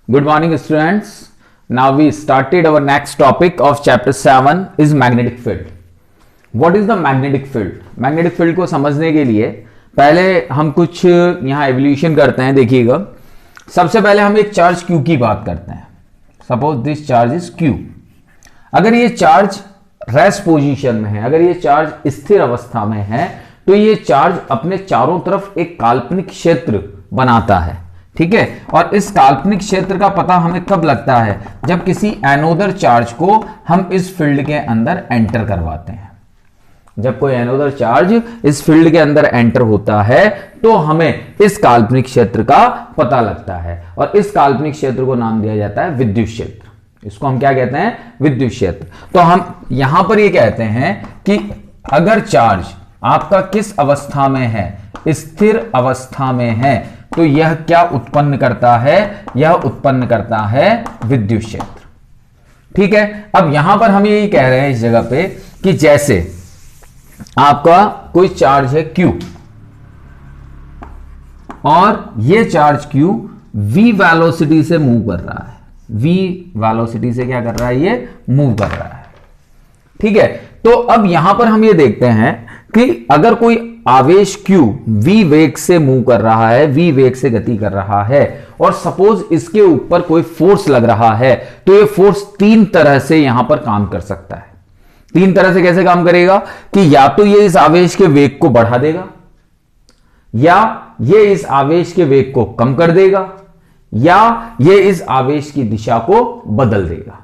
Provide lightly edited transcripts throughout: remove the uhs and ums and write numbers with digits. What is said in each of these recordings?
Good morning, students. Now we started our next topic of chapter 7 is magnetic field. What is the magnetic field? Magnetic field को समझने के लिए पहले हम कुछ यहाँ एवोल्यूशन करते हैं. देखिएगा, सबसे पहले हम एक चार्ज Q की बात करते हैं. Suppose this charge is Q. अगर ये चार्ज रेस्ट पोजीशन में है, अगर ये चार्ज स्थिर अवस्था में है, तो ये चार्ज अपने चारों तरफ एक काल्पनिक क्षेत्र बनाता है. ठीक है, और इस काल्पनिक क्षेत्र का पता हमें कब लगता है? जब किसी एनोदर चार्ज को हम इस फील्ड के अंदर एंटर करवाते हैं. जब कोई एनोदर चार्ज इस फील्ड के अंदर एंटर होता है तो हमें इस काल्पनिक क्षेत्र का पता लगता है, और इस काल्पनिक क्षेत्र को नाम दिया जाता है विद्युत क्षेत्र. इसको हम क्या कहते हैं? विद्युत क्षेत्र. तो हम यहां पर ये कहते हैं कि अगर चार्ज आपका किस अवस्था में है? स्थिर अवस्था में है, तो यह क्या उत्पन्न करता है? यह उत्पन्न करता है विद्युत क्षेत्र. ठीक है, अब यहां पर हम यही कह रहे हैं इस जगह पे कि जैसे आपका कोई चार्ज है Q, और यह चार्ज Q v वेलोसिटी से मूव कर रहा है. v वेलोसिटी से क्या कर रहा है? ये मूव कर रहा है. ठीक है, तो अब यहां पर हम ये देखते हैं कि अगर कोई आवेश Q v वेग से मूव कर रहा है, v वेग से गति कर रहा है, और सपोज इसके ऊपर कोई फोर्स लग रहा है, तो ये फोर्स तीन तरह से यहां पर काम कर सकता है. तीन तरह से कैसे काम करेगा? कि या तो ये इस आवेश के वेग को बढ़ा देगा, या ये इस आवेश के वेग को कम कर देगा, या ये इस आवेश की दिशा को बदल देगा.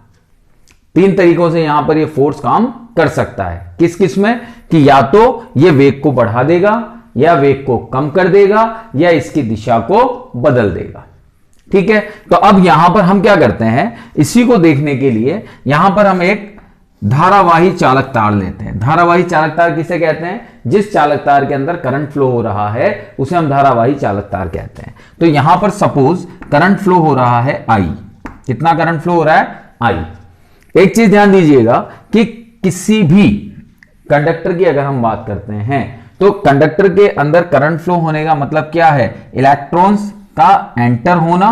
तीन तरीकों से यहां पर ये फोर्स काम कर सकता है. किस किस में? कि या तो ये वेग को बढ़ा देगा, या वेग को कम कर देगा, या इसकी दिशा को बदल देगा. ठीक है, तो अब यहां पर हम क्या करते हैं? इसी को देखने के लिए यहां पर हम एक धारावाही चालक तार लेते हैं. धारावाही चालक तार किसे कहते हैं? जिस चालक तार के अंदर करंट फ्लो हो रहा है उसे हम धारावाही चालक तार कहते हैं. तो यहां पर सपोज करंट फ्लो हो रहा है I. कितना करंट फ्लो हो रहा है? I. एक चीज ध्यान दीजिएगा कि किसी भी कंडक्टर की अगर हम बात करते हैं तो कंडक्टर के अंदर करंट फ्लो होने का मतलब क्या है? इलेक्ट्रॉन्स का एंटर होना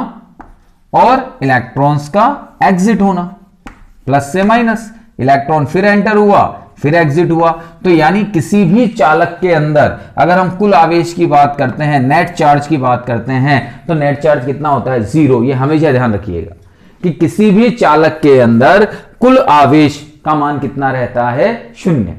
और इलेक्ट्रॉन्स का एग्जिट होना. प्लस से माइनस, इलेक्ट्रॉन फिर एंटर हुआ, फिर एग्जिट हुआ. तो यानी किसी भी चालक के अंदर अगर हम कुल आवेश की बात करते हैं, नेट चार्ज की बात करते हैं, तो नेट चार्ज कितना होता है? 0. ये हमेशा ध्यान रखिएगा कि किसी भी चालक के अंदर कुल आवेश का मान कितना रहता है? 0.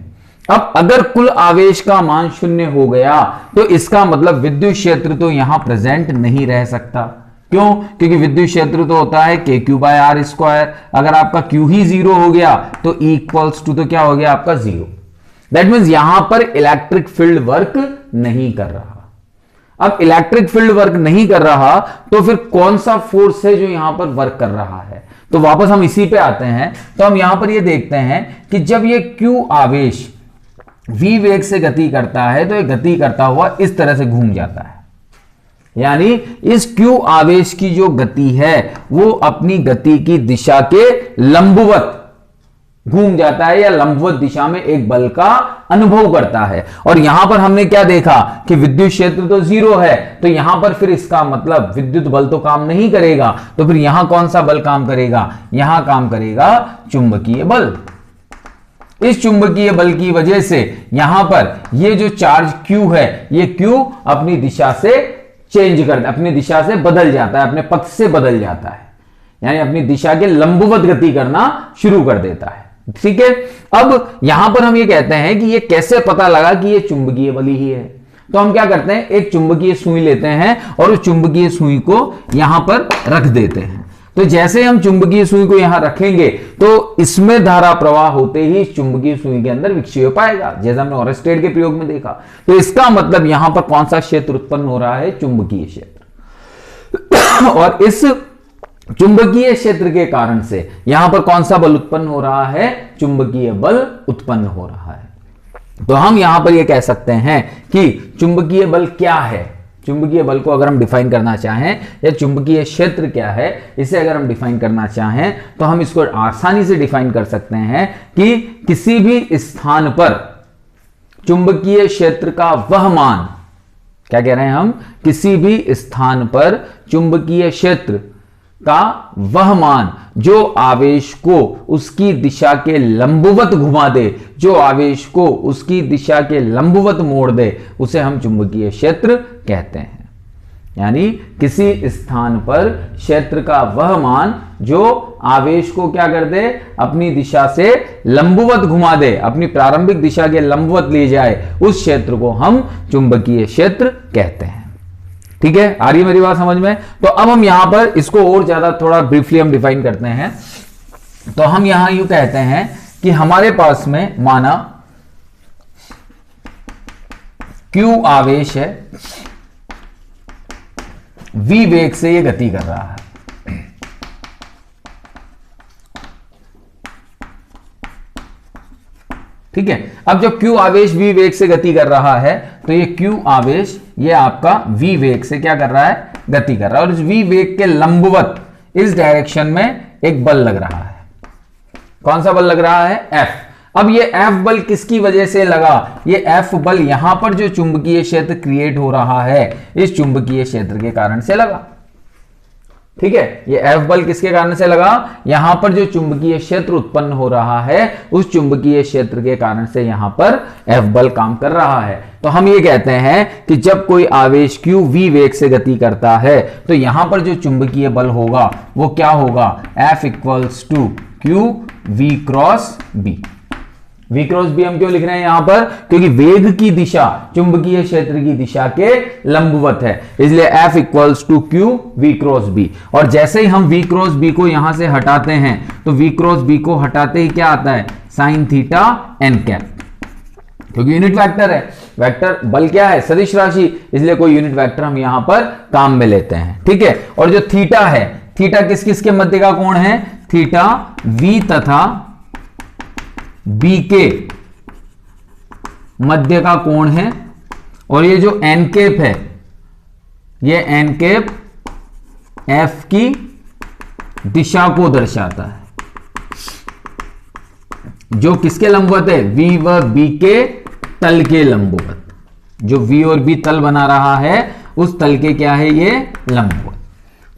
अब अगर कुल आवेश का मान 0 हो गया तो इसका मतलब विद्युत क्षेत्र तो यहां प्रेजेंट नहीं रह सकता. क्यों? क्योंकि विद्युत क्षेत्र तो होता है KQ/R². अगर आपका Q ही 0 हो गया तो E इक्वल्स टू तो क्या हो गया आपका? 0. दैट मीन्स यहां पर इलेक्ट्रिक फील्ड वर्क नहीं कर रहा. अब इलेक्ट्रिक फील्ड वर्क नहीं कर रहा तो फिर कौन सा फोर्स है जो यहां पर वर्क कर रहा है? तो वापस हम इसी पे आते हैं. तो हम यहां पर ये देखते हैं कि जब ये Q आवेश v वेग से गति करता है तो ये गति करता हुआ इस तरह से घूम जाता है. यानी इस Q आवेश की जो गति है वो अपनी गति की दिशा के लंबवत घूम जाता है, या लंबवत दिशा में एक बल का अनुभव करता है. और यहां पर हमने क्या देखा कि विद्युत क्षेत्र तो 0 है, तो यहां पर फिर इसका मतलब विद्युत बल तो काम नहीं करेगा. तो फिर यहां कौन सा बल काम करेगा? यहां काम करेगा चुंबकीय बल. इस चुंबकीय बल की वजह से यहां पर ये जो चार्ज Q है, ये Q अपनी दिशा से चेंज करता है, अपनी दिशा से बदल जाता है, अपने पथ से बदल जाता है, यानी अपनी दिशा के लंबवत गति करना शुरू कर देता है. ठीक है, अब यहां पर हम ये कहते हैं कि ये कैसे पता लगा कि ये चुंबकीय बल ही है? तो हम क्या करते हैं? एक चुंबकीय सुई लेते हैं और उस चुंबकीय सुई को यहां पर रख देते हैं. तो जैसे हम चुंबकीय सुई को यहां रखेंगे तो इसमें धारा प्रवाह होते ही चुंबकीय सुई के अंदर विक्षेप आएगा, जैसा हमने ओरेस्टेड के प्रयोग में देखा. तो इसका मतलब यहां पर कौन सा क्षेत्र उत्पन्न हो रहा है? चुंबकीय क्षेत्र. और इस चुंबकीय क्षेत्र के कारण से यहां पर कौन सा बल उत्पन्न हो रहा है? चुंबकीय बल उत्पन्न हो रहा है. तो हम यहां पर यह कह सकते हैं कि चुंबकीय बल क्या है? चुंबकीय बल को अगर हम डिफाइन करना चाहें, या चुंबकीय क्षेत्र क्या है, इसे अगर हम डिफाइन करना चाहें, तो हम इसको आसानी से डिफाइन कर सकते हैं कि किसी भी स्थान पर चुंबकीय क्षेत्र का वह मान, क्या कह रहे हैं हम? किसी भी स्थान पर चुंबकीय क्षेत्र का वह मान जो आवेश को उसकी दिशा के लंबवत घुमा दे, जो आवेश को उसकी दिशा के लंबवत मोड़ दे, उसे हम चुंबकीय क्षेत्र कहते हैं। यानी किसी स्थान पर क्षेत्र का वह मान जो आवेश को क्या कर दे, अपनी दिशा से लंबवत घुमा दे, अपनी प्रारंभिक दिशा के लंबवत ले जाए, उस क्षेत्र को हम चुंबकीय क्षेत्र कहते हैं। ठीक है, आ रही है मेरी बात समझ में? तो अब हम यहां पर इसको और ज्यादा थोड़ा ब्रीफली हम डिफाइन करते हैं। तो हम यहां यूं कहते हैं कि हमारे पास में माना Q आवेश है, V वेग से ये गति कर रहा है। ठीक है, अब जब Q आवेश V वेग से गति कर रहा है तो ये Q आवेश ये आपका V वेग से क्या कर रहा है, गति कर रहा है, और इस V वेग के लंबवत इस डायरेक्शन में एक बल लग रहा है। कौन सा बल लग रहा है? F। अब ये F बल किसकी वजह से लगा? ये F बल यहां पर जो चुंबकीय क्षेत्र क्रिएट हो रहा है, इस चुंबकीय क्षेत्र के कारण से लगा। ठीक है, ये F बल किसके कारण से लगा? यहां पर जो चुंबकीय क्षेत्र उत्पन्न हो रहा है, उस चुंबकीय क्षेत्र के कारण से यहां पर F बल काम कर रहा है। तो हम ये कहते हैं कि जब कोई आवेश Q V वेग से गति करता है तो यहां पर जो चुंबकीय बल होगा वो क्या होगा? F equals to Q V cross B। V cross B हम क्यों लिख रहे हैं यहां पर? क्योंकि वेग की दिशा चुंबकीय क्षेत्र की दिशा के लंबवत है, इसलिए F equals to Q V cross B। और जैसे ही हम V क्रॉस B को यहां से हटाते हैं तो V क्रॉस B को हटाते ही क्या आता है? साइन थीटा n कैप, क्योंकि यूनिट वेक्टर है। वेक्टर बल क्या है? सदिश राशि, इसलिए कोई यूनिट वेक्टर हम यहां पर काम में लेते हैं। ठीक है, और जो थीटा है, थीटा किस किस के मध्य का कोण है? थीटा V तथा B के मध्य का कोण है, और ये जो n कैप है, ये n कैप F की दिशा को दर्शाता है, जो किसके लंबवत है? V व B के तल के लंबवत। जो V और B तल बना रहा है उस तल के क्या है? ये लंबवत।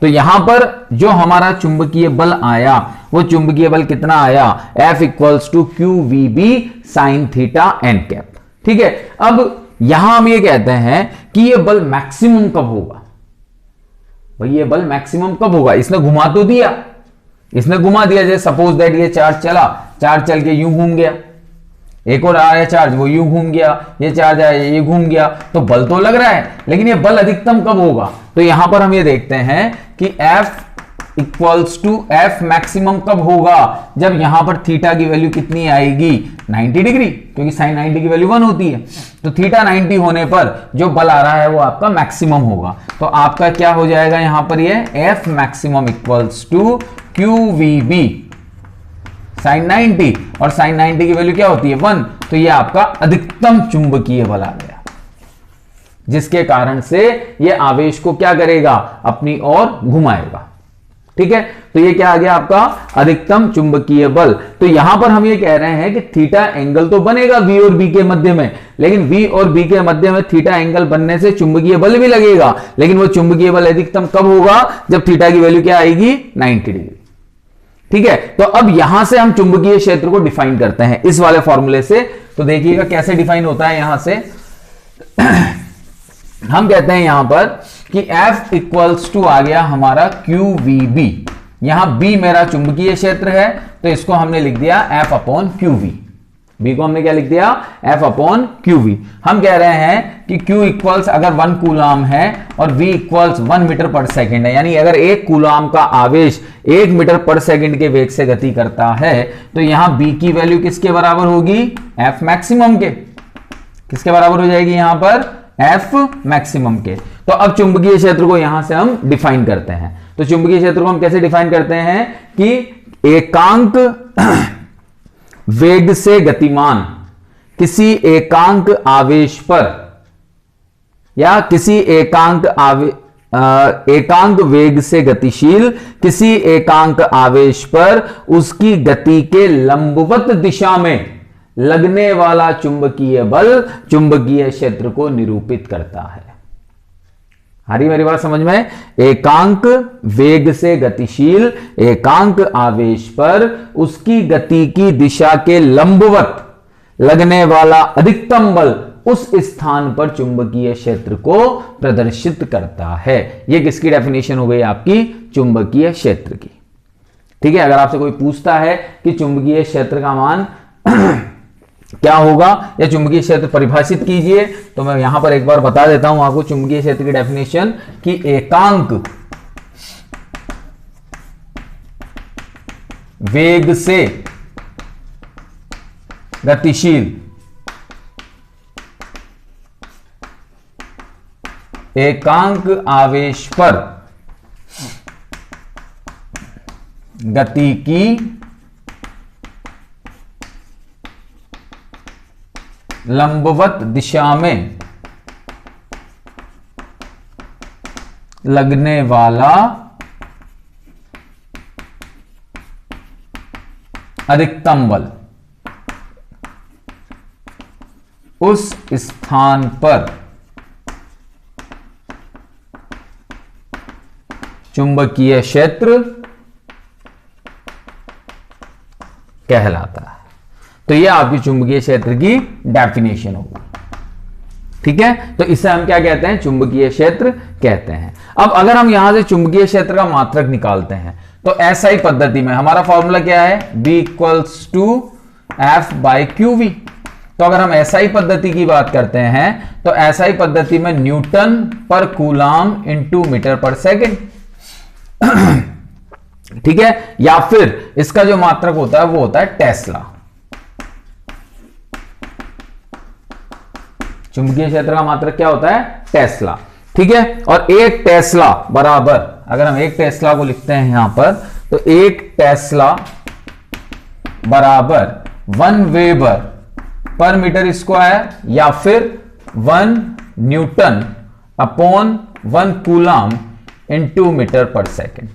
तो यहां पर जो हमारा चुंबकीय बल आया वो चुंबकीय बल कितना आया? F equals to Q V B sine theta n cap. ठीक है, अब यहां हम ये कहते हैं कि ये बल मैक्सिमम कब होगा? भाई ये बल मैक्सिमम कब होगा? इसने घुमा तो दिया, इसने घुमा दिया। जैसे सपोज दैट ये चार्ज चला, चार्ज चल के यूं घूम गया, एक और आया चार्ज, वो यूं घूम गया, ये चार्ज आया, ये घूम गया, तो बल तो लग रहा है, लेकिन ये बल अधिकतम कब होगा? तो यहां पर हम ये देखते हैं कि F equals to F maximum कब होगा? जब यहां पर थीटा की वैल्यू कितनी आएगी? 90 डिग्री, क्योंकि साइन 90 की वैल्यू 1 होती है। तो थीटा 90 होने पर जो बल आ रहा है वो आपका मैक्सिमम होगा। तो आपका क्या हो जाएगा यहां पर? ये F maximum equals to QVB sine 90, और साइन 90 की वैल्यू क्या होती है? 1। तो ये आपका अधिकतम चुंबकीय बल आ गया, जिसके कारण से ये आवेश को क्या करेगा? अपनी ओर घुमाएगा। ठीक है, तो ये क्या आ गया आपका? अधिकतम चुंबकीय बल। तो यहां पर हम ये कह रहे हैं कि थीटा एंगल तो बनेगा V और B के मध्य में, लेकिन V और B के मध्य में थीटा एंगल बनने से चुंबकीय बल भी लगेगा, लेकिन वो चुंबकीय बल अधिकतम कब होगा? जब थीटा की वैल्यू क्या आएगी? 90 डिग्री। ठीक है, तो अब यहां से हम चुंबकीय क्षेत्र को डिफाइन करते हैं इस वाले फॉर्मूले से। तो देखिएगा कैसे डिफाइन होता है। यहां से हम कहते हैं यहां पर कि F इक्वल्स टू आ गया हमारा QVB। यहां B मेरा चुंबकीय क्षेत्र है, तो इसको हमने लिख दिया F अपॉन QV। B को हमने क्या लिख दिया? F upon QV। हम कह रहे हैं कि Q इक्वल्स अगर 1 कूलाम है और V equals 1 metre per second है, यानी अगर 1 कूलाम का आवेश 1 मीटर पर सेकेंड के वेग से गति करता है, तो यहां B की वैल्यू किसके बराबर होगी? F मैक्सिमम के। किसके बराबर हो जाएगी यहां पर? F मैक्सिमम के। तो अब चुंबकीय क्षेत्र को यहां से हम डिफाइन करते हैं। तो चुंबकीय क्षेत्र को हम कैसे डिफाइन करते हैं कि एकांक वेग से गतिमान किसी एकांक आवेश पर या किसी एकांक वेग से गतिशील किसी एकांक आवेश पर उसकी गति के लंबवत दिशा में लगने वाला चुंबकीय बल चुंबकीय क्षेत्र को निरूपित करता है। आ रही मेरी बात समझ में? एकांक वेग से गतिशील एकांक आवेश पर उसकी गति की दिशा के लंबवत लगने वाला अधिकतम बल उस स्थान पर चुंबकीय क्षेत्र को प्रदर्शित करता है। यह किसकी डेफिनेशन हो गई? आपकी चुंबकीय क्षेत्र की। ठीक है, अगर आपसे कोई पूछता है कि चुंबकीय क्षेत्र का मान क्या होगा या चुंबकीय क्षेत्र परिभाषित कीजिए, तो मैं यहां पर एक बार बता देता हूं आपको चुंबकीय क्षेत्र की डेफिनेशन कि एकांक वेग से गतिशील एकांक आवेश पर गति की लंबवत दिशा में लगने वाला अधिकतम बल उस स्थान पर चुंबकीय क्षेत्र कहलाता है। तो यह आपकी चुंबकीय क्षेत्र की डेफिनेशन होगी। ठीक है, तो इसे हम क्या कहते हैं? चुंबकीय क्षेत्र कहते हैं। अब अगर हम यहां से चुंबकीय क्षेत्र का मात्रक निकालते हैं तो एसआई पद्धति में हमारा फॉर्मूला क्या है? B equals to F by Q V. तो अगर हम एसआई पद्धति की बात करते हैं तो एसआई पद्धति में न्यूटन पर coulomb into metre per second. ठीक है, या फिर इसका जो मात्रक होता है वो होता है टेस्ला। चुंबकीय क्षेत्र का मात्रक क्या होता है? टेस्ला। ठीक है, और एक टेस्ला बराबर, अगर हम एक टेस्ला को लिखते हैं यहां पर, तो एक टेस्ला बराबर 1 वेबर पर मीटर स्क्वायर या फिर 1 newton upon 1 coulomb into metre per second.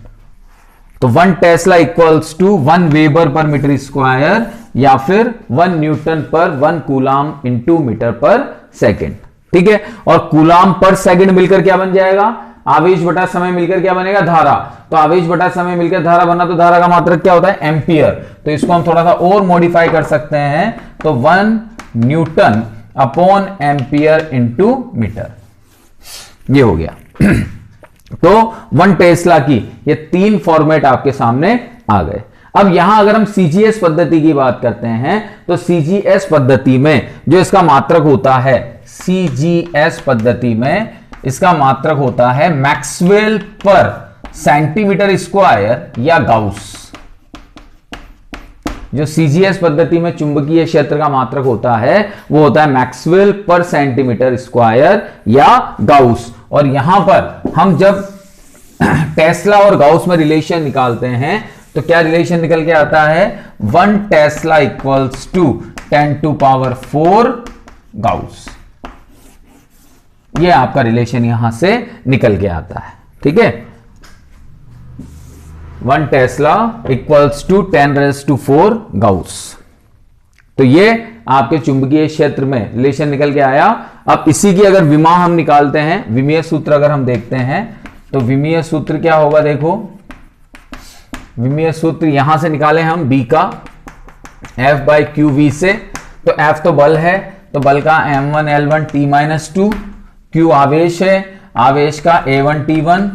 तो 1 tesla equals to 1 weber per metre square या फिर 1 newton per 1 coulomb into metre per second. ठीक है, और कूलाम पर सेकेंड मिलकर क्या बन जाएगा? आवेश बटा समय मिलकर क्या बनेगा? धारा। तो आवेश बटा समय मिलकर धारा बना, तो धारा का मात्रक क्या होता है? एम्पियर। तो इसको हम थोड़ा सा और मॉडिफाई कर सकते हैं, तो 1 newton upon ampere into metre. ये हो गया। तो 1 टेस्ला की ये 3 फॉर्मेट आपके सामने आ गए। अब यहां अगर हम सीजीएस पद्धति की बात करते हैं तो सीजीएस पद्धति में जो इसका मात्रक होता है, सीजीएस पद्धति में इसका मात्रक होता है मैक्सवेल पर सेंटीमीटर स्क्वायर या गाउस। जो सीजीएस पद्धति में चुंबकीय क्षेत्र का मात्रक होता है वो होता है मैक्सवेल पर सेंटीमीटर स्क्वायर या गाउस। और यहां पर हम जब टेस्ला और गाउस में रिलेशन निकालते हैं तो क्या रिलेशन निकल के आता है? 1 टेस्ला इक्वल्स टू 10⁴ गाउस। ये आपका रिलेशन यहां से निकल के आता है। ठीक है, 1 टेस्ला इक्वल्स टू 10⁴ गाउस। तो ये आपके चुंबकीय क्षेत्र में रिलेशन निकल के आया। अब इसी की अगर विमा हम निकालते हैं, विमीय सूत्र अगर हम देखते हैं तो विमीय सूत्र क्या होगा? देखो, विमीय सूत्र यहां से निकाले हम B का F बाई क्यू वी से। तो F तो बल है, तो बल का m1 L1 T-2, Q आवेश है, आवेश का A1 T1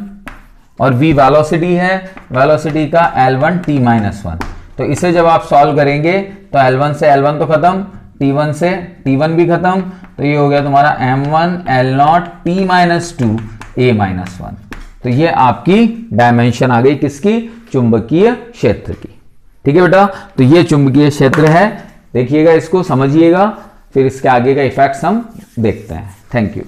और V वेलोसिटी है, वेलोसिटी का L1 T-1। तो इसे जब आप सॉल्व करेंगे तो L1 से L1 तो खत्म, T1 से T1 भी खत्म, तो ये हो गया तुम्हारा m1 L0 T-2 A-1। तो ये आपकी डायमेंशन आ गई किसकी? चुंबकीय क्षेत्र की। ठीक है बेटा, तो ये चुंबकीय क्षेत्र है। देखिएगा, इसको समझिएगा, फिर इसके आगे का इफेक्ट्स हम देखते हैं। Thank you.